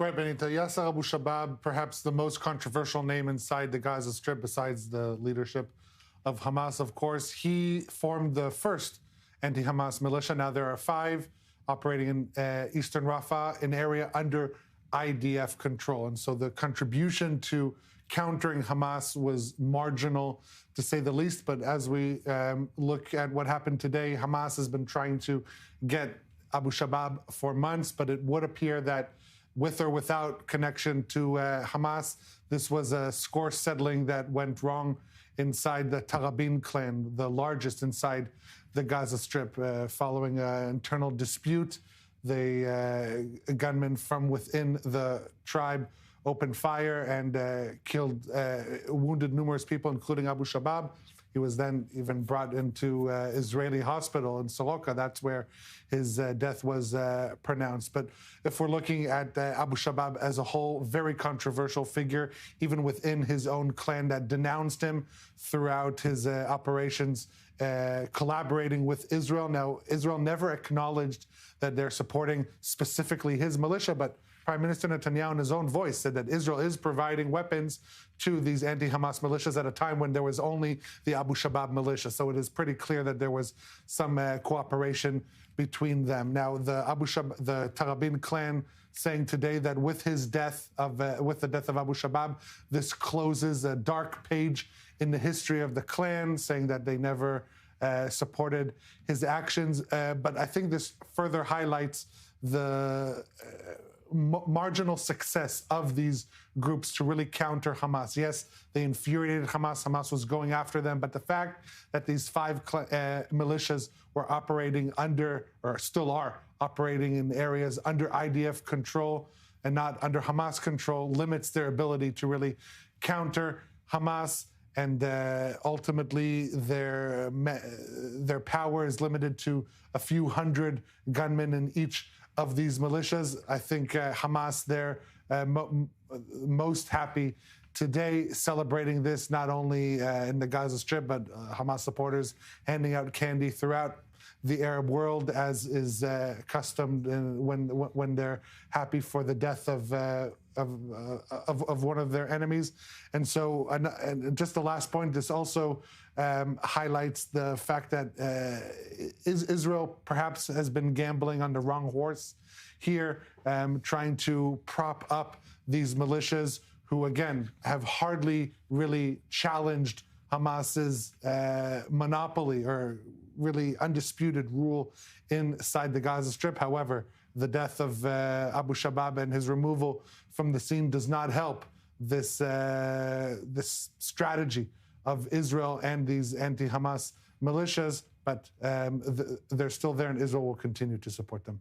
Right, Benita. Yasser Abu Shabab, perhaps the most controversial name inside the Gaza Strip besides the leadership of Hamas, of course. He formed the first anti-Hamas militia. Now there are 5 operating in eastern Rafah, an area under IDF control. And so the contribution to countering Hamas was marginal, to say the least. But as we look at what happened today, Hamas has been trying to get Abu Shabab for months, but it would appear that with or without connection to Hamas, this was a score settling that went wrong inside the Tarabin clan, the largest inside the Gaza Strip, following an internal dispute. The gunmen from within the tribe opened fire and wounded numerous people, including Abu Shabab. He was then even brought into Israeli hospital in Soroka. That's where his death was pronounced. But if we're looking at Abu Shabab as a whole, very controversial figure, even within his own clan that denounced him throughout his operations, collaborating with Israel. Now, Israel never acknowledged that they're supporting specifically his militia, but Prime Minister Netanyahu, in his own voice, said that Israel is providing weapons to these anti-Hamas militias at a time when there was only the Abu Shabab militia. So it is pretty clear that there was some cooperation between them. Now, the Tarabin clan saying today that with the death of Abu Shabab, this closes a dark page in the history of the clan, saying that they never supported his actions. But I think this further highlights the marginal success of these groups to really counter Hamas. Yes, they infuriated Hamas. Hamas was going after them. But the fact that these 5 militias were operating under, or still are operating in areas under IDF control and not under Hamas control, limits their ability to really counter Hamas. And ultimately, their power is limited to a few hundred gunmen in each of these militias. I think Hamas, they're most happy today celebrating this, not only in the Gaza Strip, but Hamas supporters handing out candy throughout the Arab world, as is custom when they're happy for the death of one of their enemies. And so, and just the last point, this also highlights the fact that Israel perhaps has been gambling on the wrong horse here, trying to prop up these militias who, again, have hardly really challenged Hamas's monopoly or really undisputed rule inside the Gaza Strip. However, the death of Abu Shabab and his removal from the scene does not help this strategy of Israel and these anti-Hamas militias, but they're still there, and Israel will continue to support them.